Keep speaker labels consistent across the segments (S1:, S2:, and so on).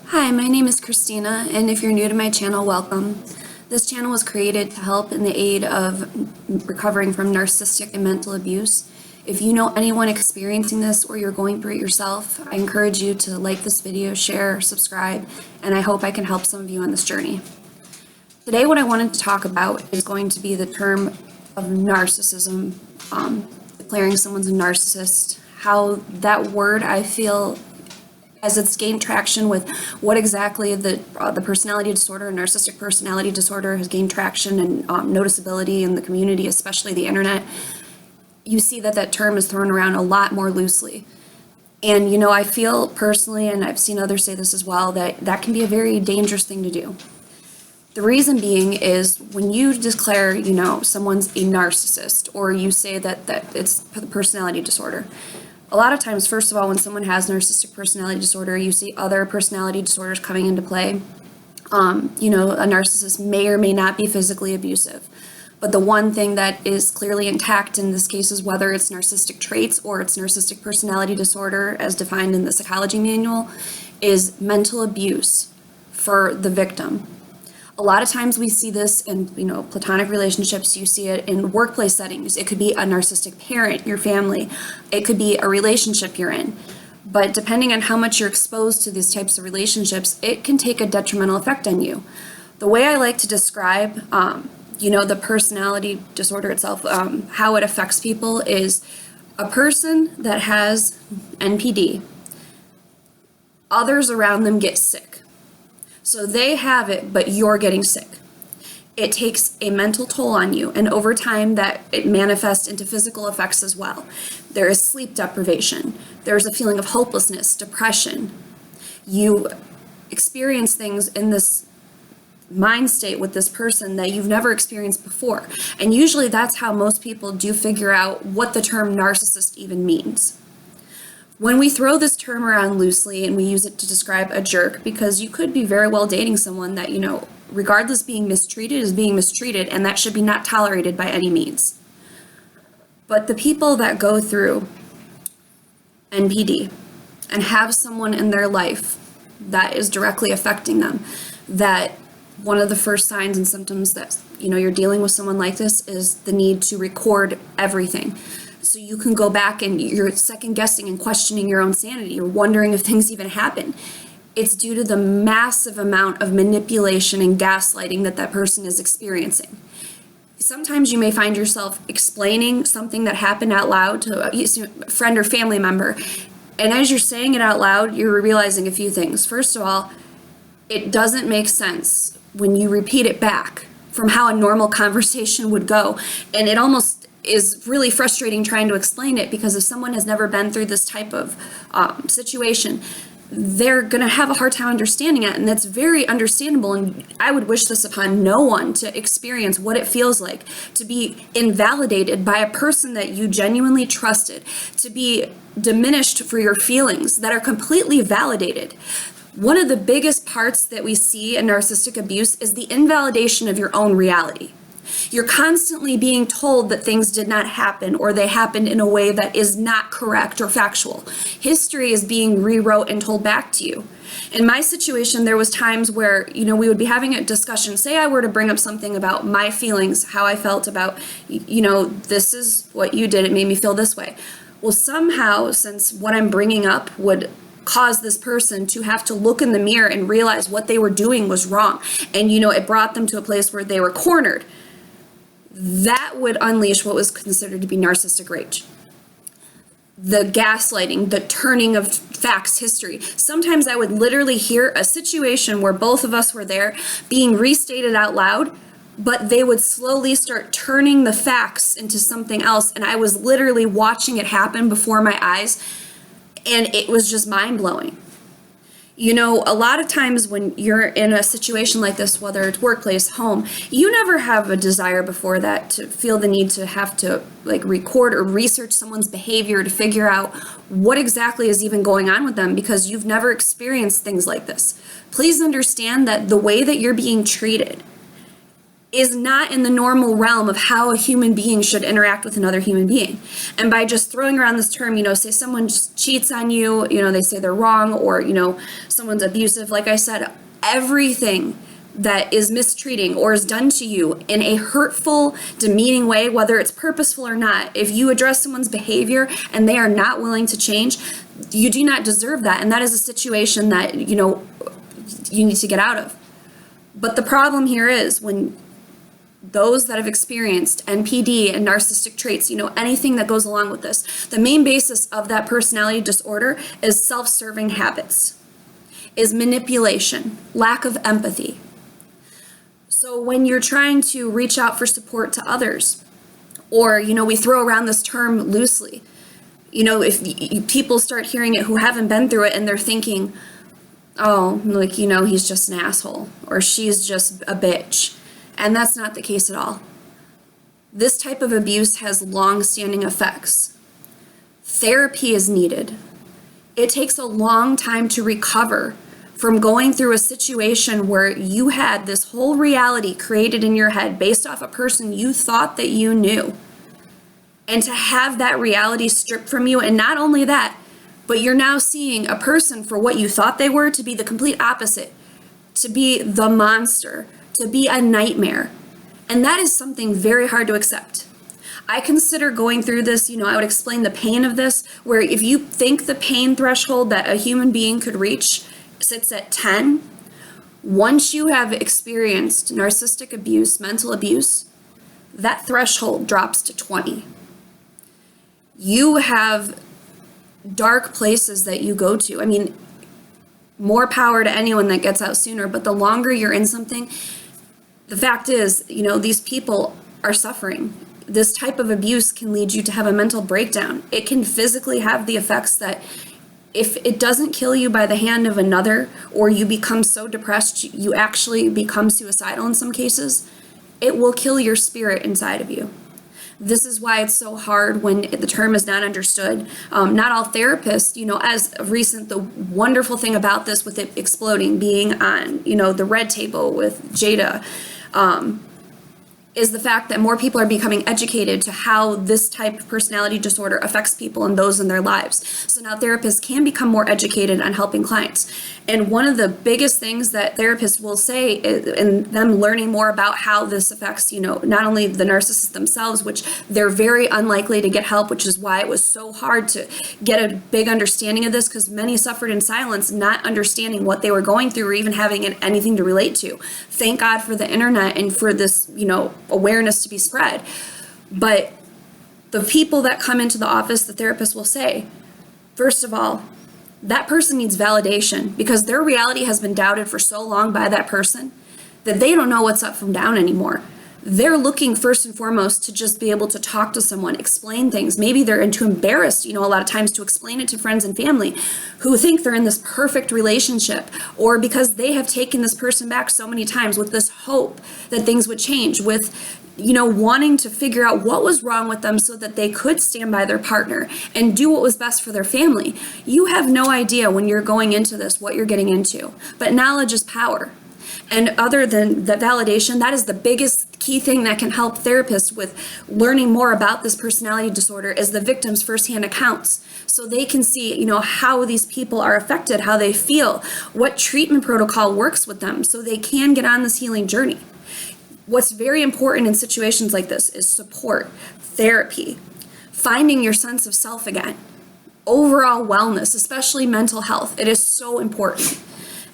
S1: Hi, my name is Christina, and if you're new to my channel, welcome. This channel was created to help in the aid of recovering from narcissistic and mental abuse. If you know anyone experiencing this or you're going through it yourself, I encourage you to like this video, share, subscribe, and I hope I can help some of you on this journey. Today, what I wanted to talk about is going to be the term of narcissism, declaring someone's a narcissist, how that word, I feel, as it's gained traction with what exactly the personality disorder, narcissistic personality disorder, has gained traction and noticeability in the community, especially the internet, you see that that term is thrown around a lot more loosely. And, you know, I feel personally, and I've seen others say this as well, that that can be a very dangerous thing to do. The reason being is when you declare, you know, someone's a narcissist, or you say that it's the personality disorder, a lot of times, first of all, when someone has narcissistic personality disorder, you see other personality disorders coming into play. You know, a narcissist may or may not be physically abusive. But the one thing that is clearly intact in this case is whether it's narcissistic traits or it's narcissistic personality disorder, as defined in the psychology manual, is mental abuse for the victim. A lot of times we see this in, you know, platonic relationships. You see it in workplace settings. It could be a narcissistic parent, your family. It could be a relationship you're in. But depending on how much you're exposed to these types of relationships, it can take a detrimental effect on you. The way I like to describe, you know, the personality disorder itself, how it affects people is a person that has NPD, others around them get sick. So they have it, but you're getting sick. It takes a mental toll on you, and over time that it manifests into physical effects as well. There is sleep deprivation. There's a feeling of hopelessness, depression. You experience things in this mind state with this person that you've never experienced before. And usually that's how most people do figure out what the term narcissist even means. When we throw this term around loosely and we use it to describe a jerk, because you could be very well dating someone that, you know, regardless being mistreated, is being mistreated, and that should be not tolerated by any means. But the people that go through NPD and have someone in their life that is directly affecting them, that one of the first signs and symptoms that, you know, you're dealing with someone like this is the need to record everything. So you can go back and you're second guessing and questioning your own sanity. You're wondering if things even happen. It's due to the massive amount of manipulation and gaslighting that that person is experiencing. Sometimes you may find yourself explaining something that happened out loud to a friend or family member. And as you're saying it out loud, you're realizing a few things. First of all, it doesn't make sense when you repeat it back from how a normal conversation would go. And it almost is really frustrating trying to explain it, because if someone has never been through this type of situation, they're going to have a hard time understanding it, and that's very understandable. And I would wish this upon no one, to experience what it feels like to be invalidated by a person that you genuinely trusted, to be diminished for your feelings that are completely validated. One of the biggest parts that we see in narcissistic abuse is the invalidation of your own reality. You're constantly being told that things did not happen, or they happened in a way that is not correct or factual. History is being rewrote and told back to you. In my situation, there was times where, you know, we would be having a discussion. Say I were to bring up something about my feelings, how I felt about, you know, this is what you did, it made me feel this way. Well, somehow, since what I'm bringing up would cause this person to have to look in the mirror and realize what they were doing was wrong, and, you know, it brought them to a place where they were cornered, that would unleash what was considered to be narcissistic rage. The gaslighting, the turning of facts, history. Sometimes I would literally hear a situation where both of us were there being restated out loud, but they would slowly start turning the facts into something else, and I was literally watching it happen before my eyes, and it was just mind-blowing. You know, a lot of times when you're in a situation like this, whether it's workplace, home, you never have a desire before that to feel the need to have to like record or research someone's behavior to figure out what exactly is even going on with them, because you've never experienced things like this. Please understand that the way that you're being treated is not in the normal realm of how a human being should interact with another human being. And by just throwing around this term, say someone just cheats on you, they say they're wrong, or, someone's abusive, like I said, everything that is mistreating or is done to you in a hurtful, demeaning way, whether it's purposeful or not, if you address someone's behavior and they are not willing to change, you do not deserve that. And that is a situation that, you need to get out of. But the problem here is when those that have experienced NPD and narcissistic traits, anything that goes along with this, the main basis of that personality disorder is self-serving habits, is manipulation, lack of empathy. So when you're trying to reach out for support to others, or, we throw around this term loosely, if people start hearing it who haven't been through it and they're thinking, oh, he's just an asshole, or she's just a bitch. And that's not the case at all. This type of abuse has long-standing effects. Therapy is needed. It takes a long time to recover from going through a situation where you had this whole reality created in your head based off a person you thought that you knew. And to have that reality stripped from you, and not only that, but you're now seeing a person for what you thought they were to be the complete opposite, to be the monster, to be a nightmare. And that is something very hard to accept. I consider going through this, I would explain the pain of this, where if you think the pain threshold that a human being could reach sits at 10, once you have experienced narcissistic abuse, mental abuse, that threshold drops to 20. You have dark places that you go to. More power to anyone that gets out sooner, but the longer you're in something, the fact is, these people are suffering. This type of abuse can lead you to have a mental breakdown. It can physically have the effects that if it doesn't kill you by the hand of another, or you become so depressed you actually become suicidal in some cases, it will kill your spirit inside of you. This is why it's so hard when the term is not understood. Not all therapists, as of recent, the wonderful thing about this with it exploding, being on, the red table with Jada, is the fact that more people are becoming educated to how this type of personality disorder affects people and those in their lives. So now therapists can become more educated on helping clients. And one of the biggest things that therapists will say in them learning more about how this affects, not only the narcissists themselves, which they're very unlikely to get help, which is why it was so hard to get a big understanding of this, because many suffered in silence, not understanding what they were going through or even having anything to relate to. Thank God for the internet and for this, awareness to be spread. But the people that come into the office, the therapist will say, first of all, that person needs validation, because their reality has been doubted for so long by that person that they don't know what's up from down anymore. They're looking first and foremost to just be able to talk to someone, explain things. Maybe they're too embarrassed, a lot of times to explain it to friends and family who think they're in this perfect relationship, or because they have taken this person back so many times with this hope that things would change, with wanting to figure out what was wrong with them so that they could stand by their partner and do what was best for their family. You have no idea when you're going into this what you're getting into, but knowledge is power. And other than the validation, that is the biggest key thing that can help therapists with learning more about this personality disorder, is the victim's firsthand accounts. So they can see, how these people are affected, how they feel, what treatment protocol works with them, so they can get on this healing journey. What's very important in situations like this is support, therapy, finding your sense of self again, overall wellness, especially mental health. It is so important.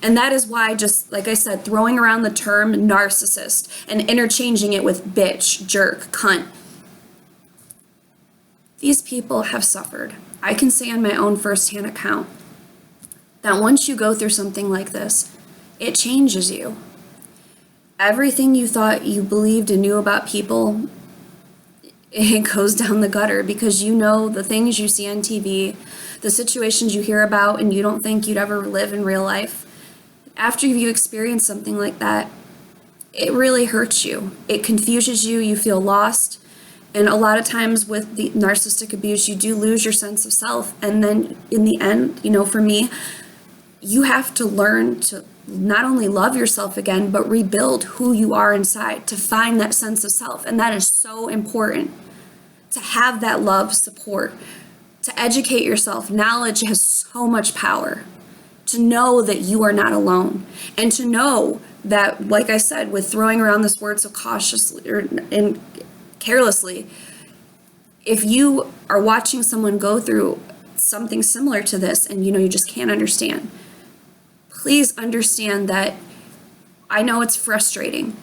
S1: And that is why, just like I said, throwing around the term narcissist and interchanging it with bitch, jerk, cunt. These people have suffered. I can say on my own firsthand account that once you go through something like this, it changes you. Everything you thought you believed and knew about people, it goes down the gutter, because the things you see on TV, the situations you hear about and you don't think you'd ever live in real life. After you experience something like that, it really hurts you. It confuses you. You feel lost. And a lot of times with the narcissistic abuse, you do lose your sense of self. And then in the end, for me, you have to learn to not only love yourself again, but rebuild who you are inside, to find that sense of self. And that is so important, to have that love, support, to educate yourself. Knowledge has so much power. To know that you are not alone, and to know that, like I said, with throwing around this word so cautiously and carelessly, if you are watching someone go through something similar to this and you just can't understand, please understand that I know it's frustrating.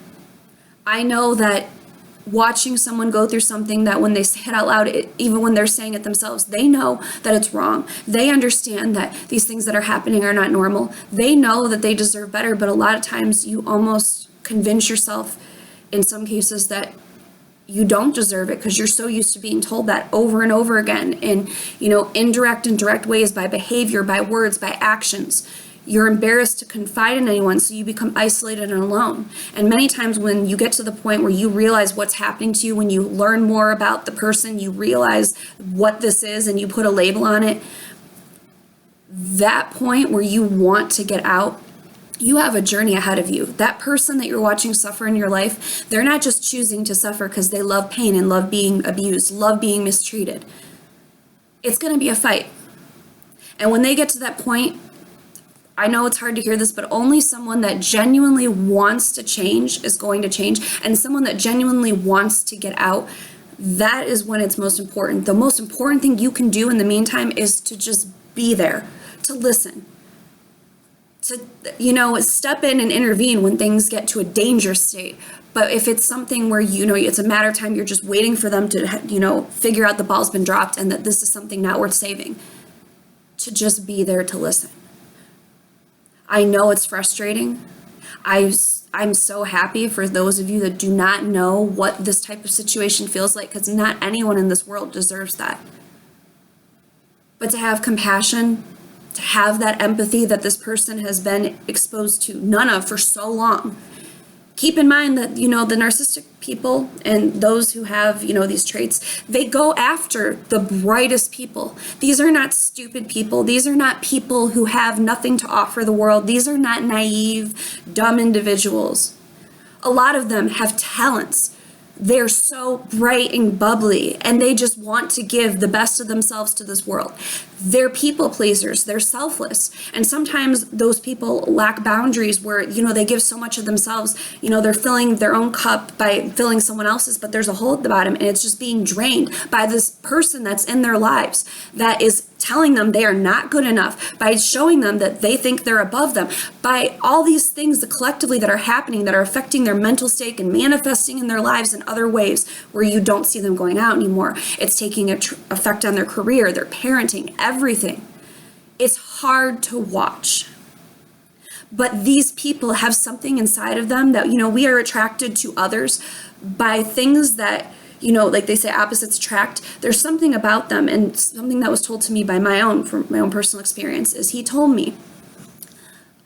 S1: I know that watching someone go through something that when they say it out loud, even when they're saying it themselves, they know that it's wrong. They understand that these things that are happening are not normal. They know that they deserve better, but a lot of times you almost convince yourself in some cases that you don't deserve it because you're so used to being told that over and over again in, indirect and direct ways, by behavior, by words, by actions. You're embarrassed to confide in anyone, so you become isolated and alone. And many times when you get to the point where you realize what's happening to you, when you learn more about the person, you realize what this is and you put a label on it, that point where you want to get out, you have a journey ahead of you. That person that you're watching suffer in your life, they're not just choosing to suffer because they love pain and love being abused, love being mistreated. It's going to be a fight. And when they get to that point, I know it's hard to hear this, but only someone that genuinely wants to change is going to change. And someone that genuinely wants to get out, that is when it's most important. The most important thing you can do in the meantime is to just be there, to listen, to, step in and intervene when things get to a dangerous state. But if it's something where, it's a matter of time, you're just waiting for them to, figure out the ball's been dropped and that this is something not worth saving, to just be there to listen. I know it's frustrating. I'm so happy for those of you that do not know what this type of situation feels like, because not anyone in this world deserves that. But to have compassion, to have that empathy that this person has been exposed to none of for so long. Keep in mind that, the narcissistic people and those who have, these traits, they go after the brightest people. These are not stupid people. These are not people who have nothing to offer the world. These are not naive, dumb individuals. A lot of them have talents. They're so bright and bubbly, and they just want to give the best of themselves to this world. They're people pleasers. They're selfless. And sometimes those people lack boundaries where, they give so much of themselves, they're filling their own cup by filling someone else's, but there's a hole at the bottom and it's just being drained by this person that's in their lives that is telling them they are not good enough, by showing them that they think they're above them, by all these things that collectively that are happening that are affecting their mental state and manifesting in their lives in other ways where you don't see them going out anymore. It's taking effect on their career, their parenting, everything. It's hard to watch. But these people have something inside of them that, we are attracted to others by things that, like they say, opposites attract. There's something about them, and something that was told to me by from my own personal experience is he told me,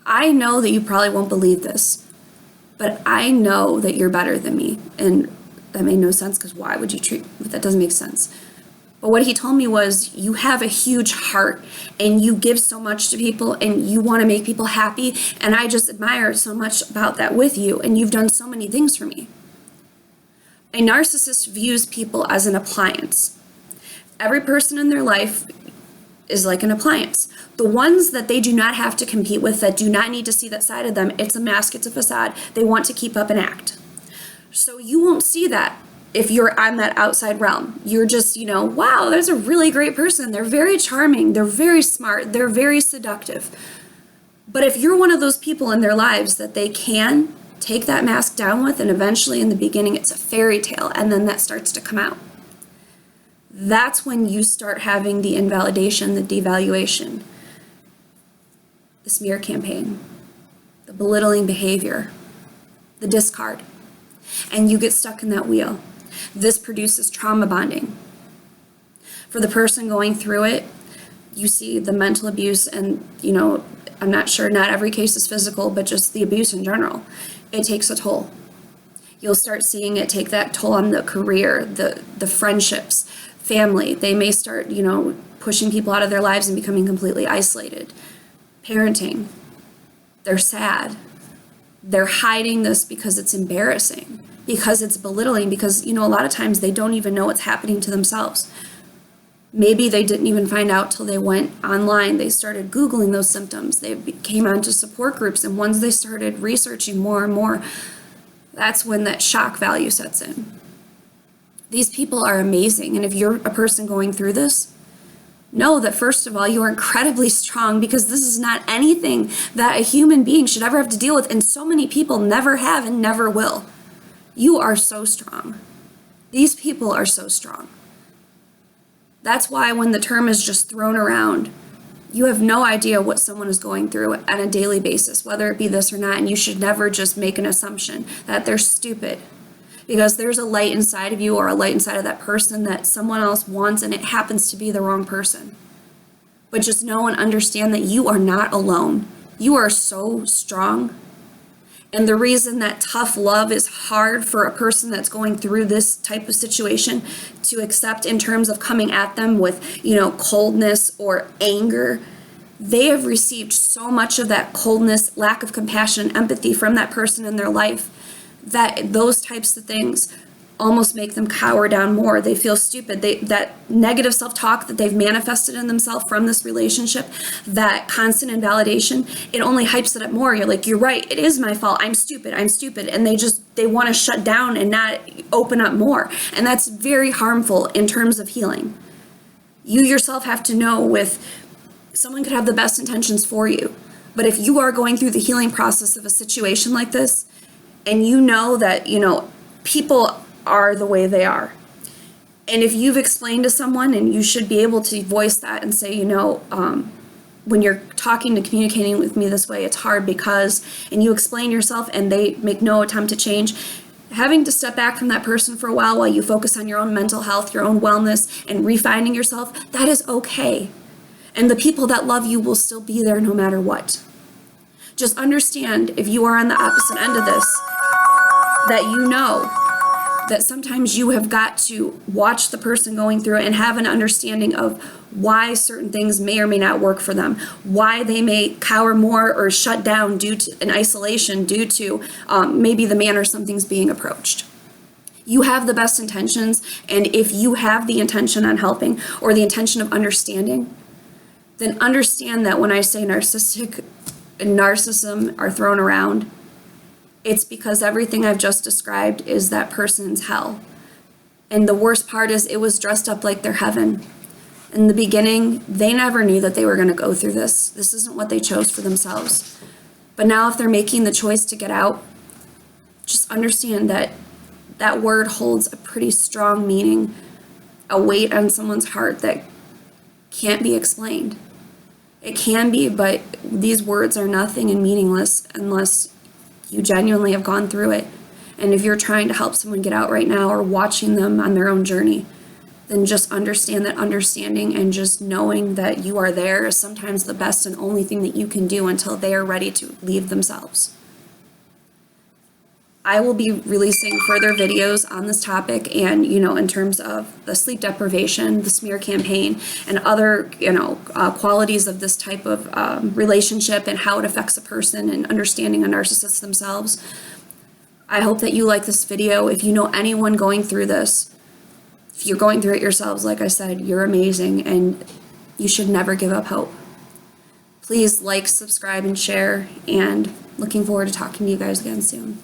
S1: I know that you probably won't believe this, but I know that you're better than me. And that made no sense, because why would you that doesn't make sense. But what he told me was, you have a huge heart and you give so much to people and you want to make people happy. And I just admire so much about that with you. And you've done so many things for me. A narcissist views people as an appliance. Every person in their life is like an appliance. The ones that they do not have to compete with, that do not need to see that side of them, it's a mask, it's a facade. They want to keep up an act. So you won't see that if you're on that outside realm. You're just, wow, there's a really great person. They're very charming. They're very smart. They're very seductive. But if you're one of those people in their lives that they can take that mask down with, and eventually in the beginning it's a fairy tale, and then that starts to come out, that's when you start having the invalidation, the devaluation, the smear campaign, the belittling behavior, the discard, and you get stuck in that wheel. This produces trauma bonding. For the person going through it, you see the mental abuse, and I'm not sure, not every case is physical, but just the abuse in general. It takes a toll. You'll start seeing it take that toll on the career, the friendships, family. They may start, pushing people out of their lives and becoming completely isolated. parenting. They're sad. They're hiding this because it's embarrassing, because it's belittling, because, a lot of times they don't even know what's happening to themselves. Maybe they didn't even find out till they went online. They started Googling those symptoms. They came onto support groups, and once they started researching more and more, that's when that shock value sets in. These people are amazing, and if you're a person going through this, know that first of all, you are incredibly strong, because this is not anything that a human being should ever have to deal with, and so many people never have and never will. You are so strong. These people are so strong. That's why when the term is just thrown around, you have no idea what someone is going through on a daily basis, whether it be this or not, and you should never just make an assumption that they're stupid, because there's a light inside of you or a light inside of that person that someone else wants, and it happens to be the wrong person. But just know and understand that you are not alone. You are so strong. And the reason that tough love is hard for a person that's going through this type of situation to accept in terms of coming at them with, coldness or anger, they have received so much of that coldness, lack of compassion, empathy from that person in their life, that those types of things almost make them cower down more. They feel stupid. That negative self-talk that they've manifested in themselves from this relationship, that constant invalidation, it only hypes it up more. You're like, you're right, it is my fault. I'm stupid. And they want to shut down and not open up more. And that's very harmful in terms of healing. You yourself have to know, with someone could have the best intentions for you, but if you are going through the healing process of a situation like this, and you know that, people are the way they are. And if you've explained to someone, and you should be able to voice that and say, when you're talking to communicating with me this way, it's hard because, and you explain yourself and they make no attempt to change, having to step back from that person for a while you focus on your own mental health, your own wellness, and refining yourself, that is okay. And the people that love you will still be there no matter what. Just understand, if you are on the opposite end of this, that that sometimes you have got to watch the person going through it and have an understanding of why certain things may or may not work for them, why they may cower more or shut down due to an isolation, due to maybe the manner something's being approached. You have the best intentions, and if you have the intention on helping or the intention of understanding, then understand that when I say narcissistic and narcissism are thrown around, it's because everything I've just described is that person's hell. And the worst part is, it was dressed up like their heaven. In the beginning, they never knew that they were going to go through this. This isn't what they chose for themselves. But now if they're making the choice to get out, just understand that that word holds a pretty strong meaning, a weight on someone's heart that can't be explained. It can be, but these words are nothing and meaningless unless you genuinely have gone through it. And if you're trying to help someone get out right now, or watching them on their own journey, then just understand that understanding and just knowing that you are there is sometimes the best and only thing that you can do until they are ready to leave themselves. I will be releasing further videos on this topic, and, in terms of the sleep deprivation, the smear campaign, and other, qualities of this type of relationship and how it affects a person, and understanding a narcissist themselves. I hope that you like this video. If you know anyone going through this, if you're going through it yourselves, like I said, you're amazing, and you should never give up hope. Please like, subscribe, and share, and looking forward to talking to you guys again soon.